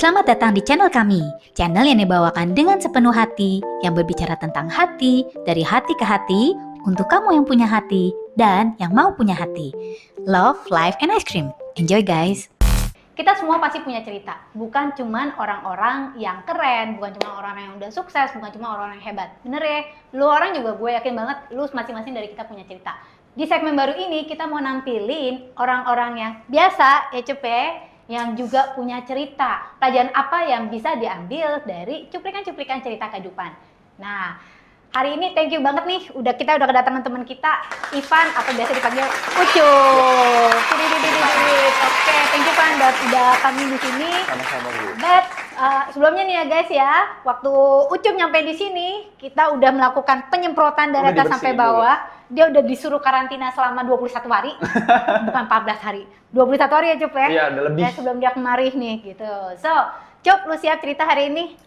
Selamat datang di channel kami, channel yang dibawakan dengan sepenuh hati, yang berbicara tentang hati, dari hati ke hati, untuk kamu yang punya hati, dan yang mau punya hati. Love, life, and ice cream. Enjoy guys! Kita semua pasti punya cerita, bukan cuman orang-orang yang keren, bukan cuma orang yang udah sukses, bukan cuma orang yang hebat. Bener ya? Lu orang juga gue yakin banget, lu masing-masing dari kita punya cerita. Di segmen baru ini kita mau nampilin orang-orang yang biasa, ya Cupe, yang juga punya cerita. Pelajaran apa yang bisa diambil dari cuplikan-cuplikan cerita kehidupan. Nah, hari ini thank you banget nih, kita udah kedatangan teman kita, Ivan, atau biasa dipanggil Ucup. Oke, thank you Ivan, udah kami di sini. Sama-sama Bu. But sebelumnya nih ya guys ya, waktu Ucup nyampe di sini, kita udah melakukan penyemprotan dari atas sampai bawah. Dia udah disuruh karantina selama 21 hari, bukan 14 hari. 21 hari ya Cup ya? Iya, udah lebih. Dan sebelum dia kemari nih gitu. So, Cup, lu siap cerita hari ini?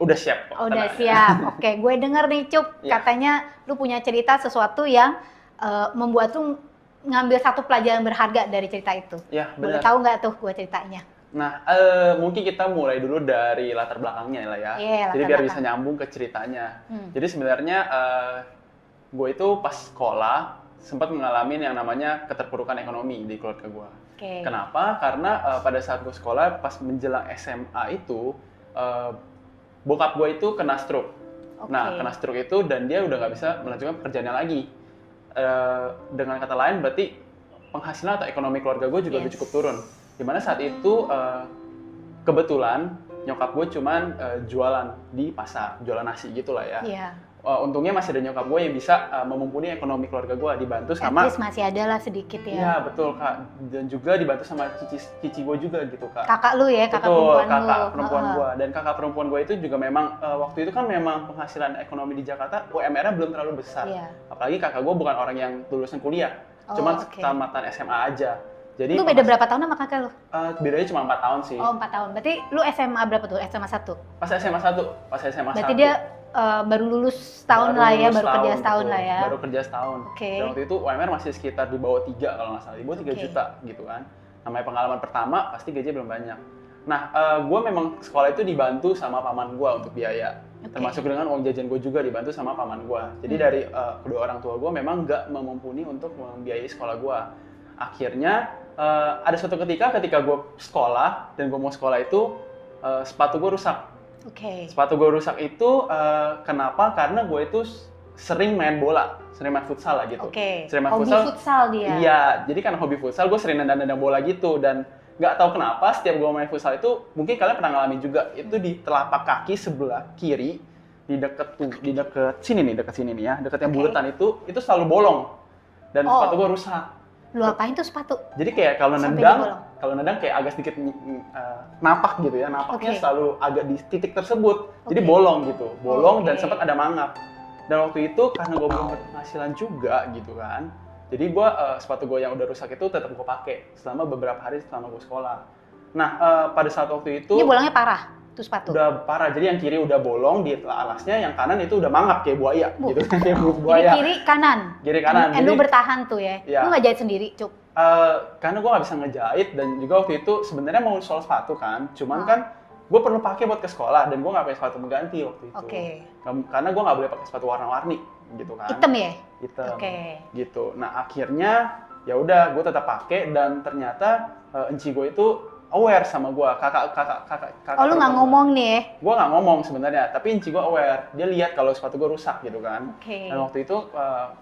Udah siap kok. Udah tenang. siap. Oke, gue denger nih Cup, Iya. katanya lu punya cerita sesuatu yang membuat lu ngambil satu pelajaran berharga dari cerita itu. Ya, Boleh benar. tahu nggak tuh gue ceritanya? Nah, mungkin kita mulai dulu dari latar belakangnya lah ya. Iya, latar Jadi biar belakang. bisa nyambung ke ceritanya. Hmm. Jadi sebenarnya gue itu pas sekolah sempat mengalami yang namanya keterpurukan ekonomi di keluarga gue. Oke. Kenapa? Karena pada saat gue sekolah, pas menjelang SMA itu, bokap gue itu kena stroke. Oke. Nah, kena stroke itu dan dia udah nggak bisa melanjutkan pekerjaannya lagi. Dengan kata lain, berarti penghasilan atau ekonomi keluarga gue juga udah cukup turun. Dimana saat itu kebetulan nyokap gue cuman jualan di pasar, jualan nasi gitu lah ya. Iya. Untungnya masih ada nyokap gue yang bisa memumpuni ekonomi keluarga gue, dibantu At sama. least masih ada lah sedikit ya. Iya betul kak, dan juga dibantu sama cici gue juga gitu kak. Kakak lu ya, kakak Betul, perempuan lu. kakak perempuan Heeh. gue. Dan kakak perempuan gue itu juga memang waktu itu kan memang penghasilan ekonomi di Jakarta UMR-nya belum terlalu besar. Iya. Apalagi kakak gue bukan orang yang lulusan kuliah, Oh, cuman oke. tamatan SMA aja. Jadi Lu beda berapa tahun sama kakak lu? bedanya cuma 4 tahun sih. Oh, 4 tahun. Berarti lu SMA berapa tuh? SMA 1? Pas SMA 1, pas SMA 1. Berarti dia baru lulus setahun lah ya, lulus baru kerja setahun betul. lah ya. Baru kerja setahun. Oke. Dan waktu itu UMR masih sekitar di bawah 3 kalau nggak salah, di bawah 3 Oke. juta gitu kan. Namanya pengalaman pertama, pasti gaji belum banyak. Nah, gue memang sekolah itu dibantu sama paman gue untuk biaya. Oke. Termasuk dengan uang jajan gue juga dibantu sama paman gue. Jadi dari kedua orang tua gue memang nggak memumpuni untuk membiayai sekolah gue. Akhirnya ada suatu ketika gue sekolah dan gue mau sekolah itu sepatu gue rusak. Oke. Sepatu gue rusak itu kenapa? Karena gue itu sering main bola, sering main futsal lah gitu. Oke. Sering main Hobi futsal dia. Iya, jadi karena hobi futsal gue sering nendang-nendang bola gitu dan nggak tahu kenapa setiap gue main futsal itu mungkin kalian pernah ngalamin juga itu di telapak kaki sebelah kiri di deket sini nih ya, deket yang Oke. bulatan itu selalu bolong dan Oh. sepatu gue rusak. Lu apain tuh sepatu? Jadi kayak kalau Sampai nendang kayak agak sedikit napak gitu ya, napaknya Oke. selalu agak di titik tersebut, jadi Oke. bolong gitu, bolong dan Oke. sempat ada mangap. Dan waktu itu karena gue belum berpenghasilan juga gitu kan, jadi gue sepatu gue yang udah rusak itu tetap gue pakai selama beberapa hari selama gue sekolah. Nah pada saat waktu itu Ini bolongnya parah tuh sepatu. udah parah, jadi yang kiri udah bolong di alasnya, yang kanan itu udah mangap kayak buaya Bu. gitu, kayak Jadi buaya. kiri kanan. Kiri kanan. And lu Jadi- bertahan tuh ya. Iya. Lu nggak jahit sendiri, Cuk. Karena gue nggak bisa ngejahit dan juga waktu itu sebenarnya mau soal sepatu kan, cuman Hmm. kan gue perlu pakai buat ke sekolah dan gue nggak punya sepatu mengganti waktu itu. Oke. Karena gue nggak boleh pakai sepatu warna-warni gitu kan. Hitam ya? Hitam. Oke. Gitu. Nah akhirnya ya udah gue tetap pakai dan ternyata enci gue itu aware sama gue, kakak. Oh, lu nggak ngomong nih ya? Gue nggak ngomong sebenarnya, tapi enci gue aware. Dia lihat kalau sepatu gue rusak gitu kan. Oke. Dan waktu itu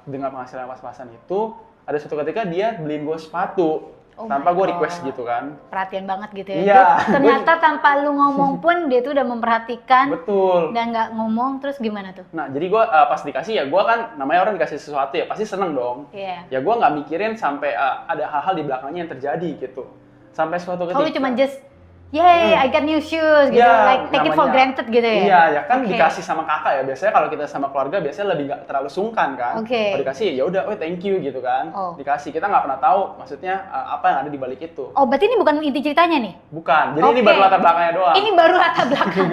dengan penghasilan pas-pasan itu ada suatu ketika dia beliin gue sepatu Oh tanpa my gue God. request gitu kan. Perhatian banget gitu ya. Iya. Terus ternyata tanpa lu ngomong pun dia tuh udah memperhatikan Betul. dan nggak ngomong, terus gimana tuh? Nah jadi gue pas dikasih ya gue kan namanya orang dikasih sesuatu ya pasti seneng dong. Iya. Ya gue nggak mikirin sampai ada hal-hal di belakangnya yang terjadi gitu. Sampai suatu ketika. Kalau lu cuma just, yay, I got new shoes gitu, Iya, like take it for namanya- granted gitu ya? Iya, ya kan Oke. dikasih sama kakak ya. Biasanya kalau kita sama keluarga biasanya lebih nggak terlalu sungkan kan. Oke. Kalau dikasih ya udah, oh thank you gitu kan. Oh. Dikasih kita nggak pernah tahu maksudnya apa yang ada di balik itu. Oh, berarti ini bukan inti ceritanya nih? Bukan. Jadi ini Oke. baru latar belakangnya doang. Ini baru latar belakang.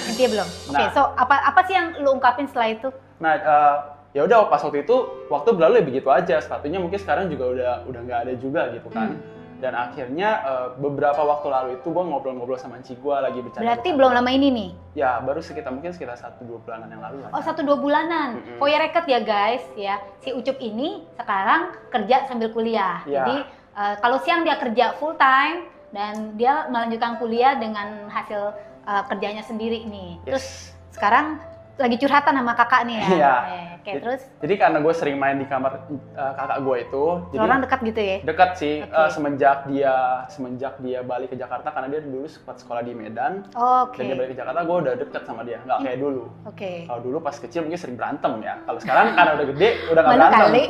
Intinya belum. Oke, Nah. so apa sih yang lu ungkapin setelah itu? Nah, ya udah pas waktu itu waktu berlalu ya begitu aja. Sepatunya mungkin sekarang juga udah nggak ada juga gitu kan. Dan akhirnya beberapa waktu lalu itu gue ngobrol-ngobrol sama Ci gue lagi bercanda. Berarti belum lama ini nih? Ya, baru mungkin sekitar 1-2 bulanan yang lalu lah. Oh, 1-2 bulanan. For your record ya guys, ya. Si Ucup ini sekarang kerja sambil kuliah. Ya. Jadi kalau siang dia kerja full time dan dia melanjutkan kuliah dengan hasil kerjanya sendiri nih. Yes. Terus sekarang lagi curhatan sama kakak nih ya. Iya. Oke, terus Jadi karena gue sering main di kamar kakak gue itu, jadi orang dekat gitu ya? dekat sih. Oke. Semenjak dia balik ke Jakarta, karena dia dulu sempat sekolah di Medan. Oke. Dan dia balik ke Jakarta, gue udah deket sama dia, nggak kayak dulu. Oke. Kalau dulu pas kecil mungkin sering berantem ya. Kalau sekarang karena udah gede, udah nggak Malu berantem. kali.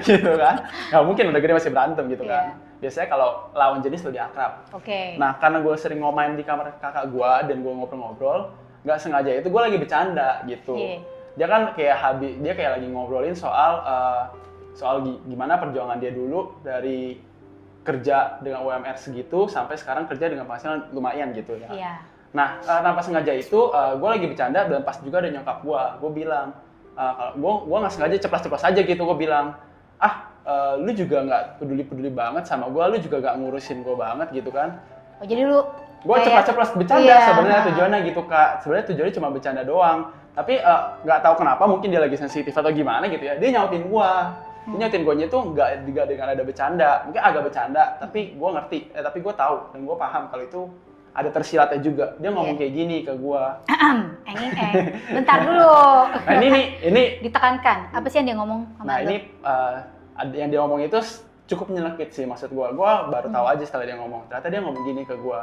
Gitu kan. Nggak mungkin udah gede masih berantem gitu Iya. kan. Biasanya kalau lawan jenis lebih akrab. Oke. Nah, karena gue sering main di kamar kakak gue dan gue ngobrol-ngobrol, nggak sengaja itu gue lagi bercanda gitu. Iya. Dia kan dia kayak lagi ngobrolin soal gimana perjuangan dia dulu dari kerja dengan UMR segitu sampai sekarang kerja dengan penghasilan lumayan gitu ya. Iya. Nah, tanpa sengaja itu gue lagi bercanda dan pas juga ada nyokap gue bilang, gue nggak sengaja ceplas-ceplas aja gitu, gue bilang, lu juga nggak peduli banget sama gue, lu juga nggak ngurusin gue banget gitu kan. Oh, jadi lu Gue kayak- ceplas-ceplas bercanda Iya. sebenarnya tujuannya gitu kak. Sebenarnya tujuannya cuma bercanda doang. Tapi nggak tahu kenapa, mungkin dia lagi sensitif atau gimana gitu ya. Dia nyautin gue. Dia nyautin gue itu nggak dengan ada bercanda. Mungkin agak bercanda, tapi gue ngerti. Tapi gue tahu dan gue paham kalau itu ada tersiratnya juga. Dia ngomong kayak gini ke gue. Bentar dulu. Nah ini Ditekankan. Apa sih yang dia ngomong sama Nah lu? ini yang dia ngomong itu cukup nyelekit sih maksud gue. Gue baru tahu aja setelah dia ngomong. Ternyata dia ngomong gini ke gue.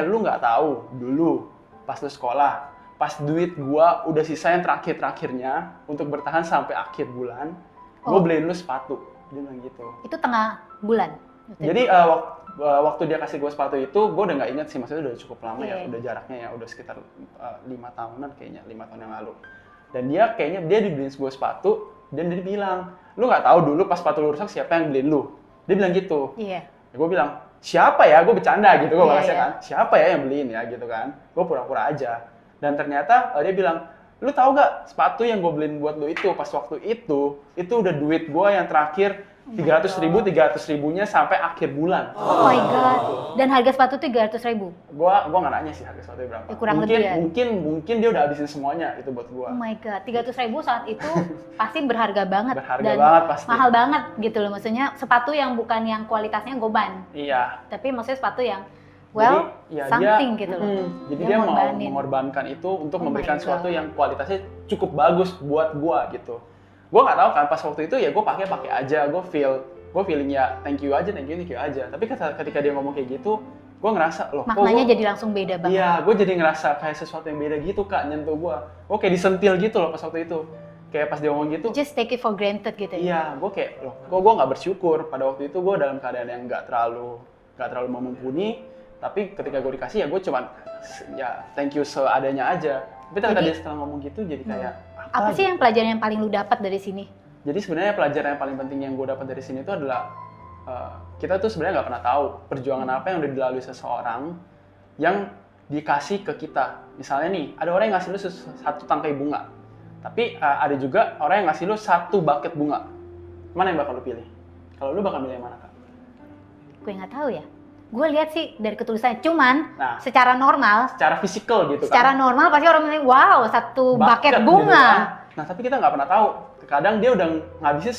Lu nggak tahu dulu pas lu sekolah, pas duit gue udah sisa yang terakhirnya untuk bertahan sampai akhir bulan, gue beliin lu sepatu. Dia bilang gitu. Itu tengah bulan. Jadi waktu dia kasih gue sepatu itu, gue udah nggak ingat sih, maksudnya udah cukup lama ya, udah jaraknya ya, udah sekitar 5 tahunan kayaknya, 5 tahun yang lalu. Dan dia dibeliin gue sepatu, dan dia bilang, lu nggak tahu dulu pas sepatu lu rusak siapa yang beliin lu? Dia bilang gitu. Iya. Ya, gue bilang, siapa ya? Gue bercanda gitu, gue balasnya Iya. kan. Siapa ya yang beliin ya gitu kan? Gue pura-pura aja. Dan ternyata dia bilang, lu tahu gak sepatu yang gue beliin buat lu itu pas waktu itu udah duit gue yang terakhir 300.000-300.000-nya sampai akhir bulan. Oh my god. Dan harga sepatu 300.000. Gua nggak nanya sih harga sepatunya berapa. Kurang lebih ya? Mungkin dia udah habisin semuanya itu buat gua. Oh my god. 300.000 saat itu pasti berharga banget. Berharga dan banget pasti. mahal banget gitu loh. Maksudnya sepatu yang bukan yang kualitasnya goban. Iya. Tapi maksudnya sepatu yang Jadi, something gitu loh. Jadi dia mau ngorbanin. mengorbankan itu untuk Oh my memberikan God. sesuatu yang kualitasnya cukup bagus buat gua gitu. Gua nggak tahu kan pas waktu itu ya gua pakai aja, gua feeling ya thank you aja. Tapi ketika dia ngomong kayak gitu, gua ngerasa loh. Maknanya jadi langsung beda banget. Iya, gua jadi ngerasa kayak sesuatu yang beda gitu kak nyentuh gua. Gua kayak disentil gitu loh pas waktu itu. Kayak pas dia ngomong gitu. Just take it for granted gitu. Iya, gua kayak loh, kok gua nggak bersyukur pada waktu itu gua dalam keadaan yang nggak terlalu mumpuni. Tapi ketika gue dikasih ya gue cuman ya thank you seadanya aja. Tapi ternyata dia setelah ngomong gitu jadi kayak Apa sih yang pelajaran yang paling lu dapat dari sini? Jadi sebenarnya pelajaran yang paling penting yang gue dapat dari sini itu adalah kita tuh sebenarnya nggak pernah tahu perjuangan apa yang udah dilalui seseorang yang dikasih ke kita. Misalnya nih, ada orang yang ngasih lu satu tangkai bunga. Tapi ada juga orang yang ngasih lu satu bucket bunga. Mana yang bakal lu pilih? Kalau lu bakal milih yang mana, Kak? Gue nggak tahu ya. Gue lihat sih dari ketulisannya, cuman Nah, secara normal, secara fisikal gitu secara kan. normal pasti orang bilang, wow, satu bucket Gitu bunga. kan. Nah, tapi kita nggak pernah tahu. Kadang dia udah ngabisin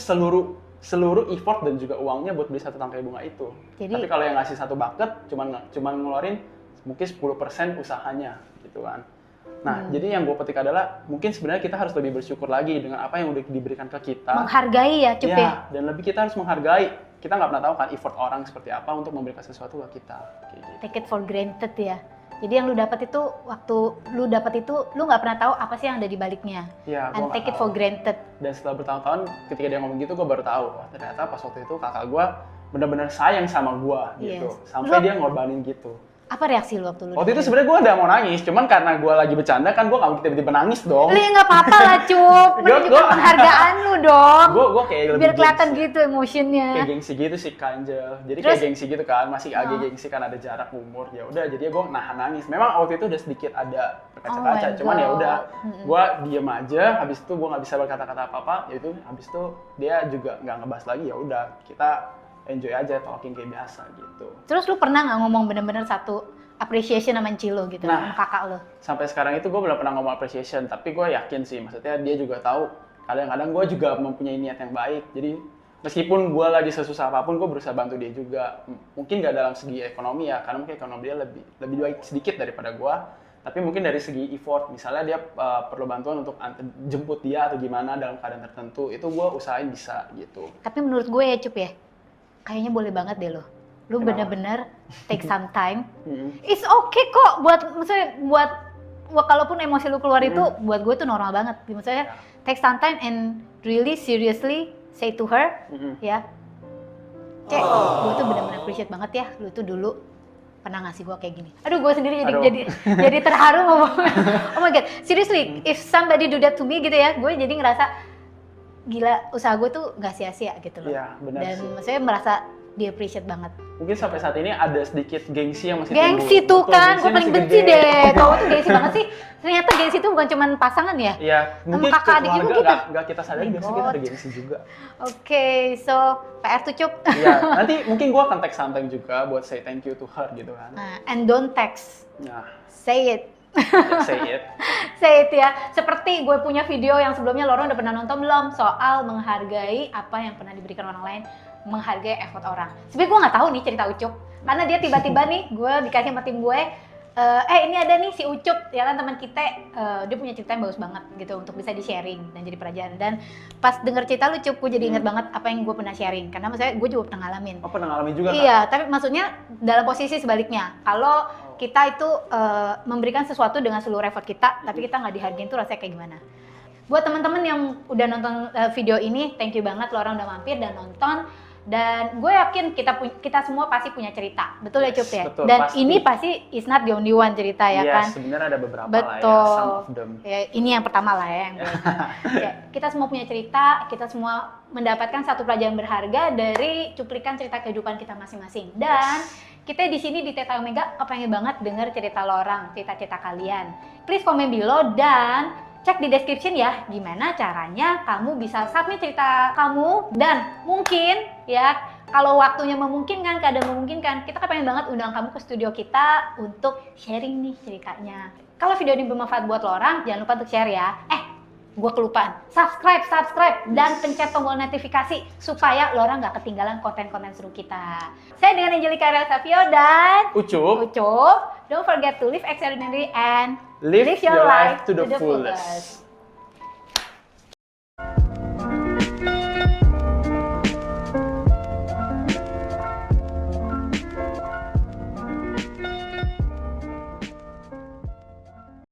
seluruh effort dan juga uangnya buat beli satu tangkai bunga itu. Jadi- Tapi kalau yang ngasih satu bucket cuman ngeluarin mungkin 10% usahanya gitu kan. Nah, jadi yang gue petik adalah mungkin sebenarnya kita harus lebih bersyukur lagi dengan apa yang udah diberikan ke kita. Menghargai ya, Cup ya. Dan lebih kita harus menghargai. Kita nggak pernah tahu kan effort orang seperti apa untuk memberikan sesuatu ke kita. Kayak gitu. Take it for granted ya. Jadi yang lu dapat itu, waktu lu dapat itu, lu nggak pernah tahu apa sih yang ada di baliknya. Ya, And gua take nggak it for tahu. granted. Dan setelah bertahun-tahun ketika dia ngomong gitu gue baru tahu wah, ternyata pas waktu itu kakak gue benar-benar sayang sama gue gitu Yes. sampai Lu- dia ngorbanin gitu. Apa reaksi lu waktu lu Waktu itu dapat? sebenarnya gue udah mau nangis, cuman karena gue lagi bercanda kan gue nggak mungkin tiba-tiba nangis dong. Lu ya nggak apa-apa lah, Cup. Menunjukkan Gua- penghargaan lu dong. Gue kayak lebih Biar kelihatan gengsi. gitu emotionnya. Kayak gengsi gitu sih Kanjel. Jadi Terus? kayak gengsi gitu kan, masih agak gengsi kan ada jarak umur. Ya udah, jadi gue nahan nangis. Memang waktu itu udah sedikit ada berkaca-kaca, Oh my cuman ya God. udah, gue diem aja. Habis itu gue nggak bisa berkata-kata apa-apa. Yaitu habis itu dia juga nggak ngebahas lagi. Ya udah, kita enjoy aja talking kayak biasa gitu. Terus lu pernah nggak ngomong bener-bener satu appreciation sama Cilo gitu, Nah. sama kakak lu? Sampai sekarang itu gue belum pernah ngomong appreciation, tapi gue yakin sih, maksudnya dia juga tahu kadang-kadang gue juga mempunyai niat yang baik. Jadi meskipun gue lagi sesusah apapun, gue berusaha bantu dia juga. Mungkin nggak dalam segi ekonomi ya, karena mungkin ekonomi dia lebih baik sedikit daripada gue. Tapi mungkin dari segi effort, misalnya dia perlu bantuan untuk jemput dia atau gimana dalam keadaan tertentu, itu gue usahain bisa gitu. Tapi menurut gue ya Cup ya, kayaknya boleh banget deh lo. Lu Kenapa? bener-bener take some time. Mm-mm. It's okay kok maksudnya buat kalaupun emosi lu keluar itu buat gue tuh normal banget. Maksudnya take some time and really seriously say to her, ya, Cek, gue tuh bener-bener appreciate banget ya, lu tuh dulu pernah ngasih gue kayak gini. Aduh, gue sendiri jadi terharu ngomongnya. Oh my god, seriously, if somebody do that to me gitu ya, gue jadi ngerasa gila, usaha gue tuh gak sia-sia gitu loh. Iya, benar Dan sih. maksudnya merasa di appreciate banget. Mungkin sampai saat ini ada sedikit gengsi yang masih Gengsi timbul. tuh Betul, kan, gengsi gue paling masih benci gede. deh. Cowok tuh gengsi banget sih. Ternyata gengsi tuh bukan cuma pasangan ya. Iya, mungkin kakak adik juga kita. nggak kita sadari, Oh my biasanya kita ada God. gengsi juga. Oke, so PR tuh Cup. Iya, nanti mungkin gue akan tag something juga buat say thank you to her gitu kan. And don't text, Nah, say it. say it. Say it ya. Seperti gue punya video yang sebelumnya Lorong udah pernah nonton belum? Soal menghargai apa yang pernah diberikan orang lain, menghargai effort orang. Sebenernya gue nggak tahu nih cerita Ucup, karena dia tiba-tiba nih gue dikasih sama tim gue, ini ada nih si Ucup, ya kan teman kita, dia punya cerita yang bagus banget gitu untuk bisa di sharing dan jadi pelajaran. Dan pas denger cerita lu Cup, gue jadi ingat banget apa yang gue pernah sharing, karena maksudnya gue juga pernah ngalamin. Oh, pernah ngalamin juga kan? Iya, tapi maksudnya dalam posisi sebaliknya. Kalau kita itu memberikan sesuatu dengan seluruh effort kita, tapi kita nggak dihargain tuh rasanya kayak gimana. Buat teman-teman yang udah nonton video ini, thank you banget lo orang udah mampir dan nonton. Dan gue yakin kita semua pasti punya cerita, betul ya Cup ya? Betul, Dan pasti. ini pasti is not the only one cerita ya kan? Sebenarnya ada beberapa Betul. lah ya, some of them. Ya, ini yang pertama lah ya yang gue ingat. Ya, kita semua punya cerita, kita semua mendapatkan satu pelajaran berharga dari cuplikan cerita kehidupan kita masing-masing. Dan kita di sini di Teta Omega pengen banget denger cerita lo orang, cerita-cerita kalian. Please komen below dan cek di description ya gimana caranya kamu bisa submit cerita kamu, dan mungkin ya kalau waktunya memungkinkan, keadaan memungkinkan, kita pengen banget undang kamu ke studio kita untuk sharing nih ceritanya. Kalau video ini bermanfaat buat lo orang, jangan lupa untuk share ya. Gue kelupaan, subscribe dan pencet tombol notifikasi supaya lo orang gak ketinggalan konten-konten seru kita. Saya dengan Angelica Ariel Savio dan Ucup, Ucup. Don't forget to live extraordinary and live your life to the fullest.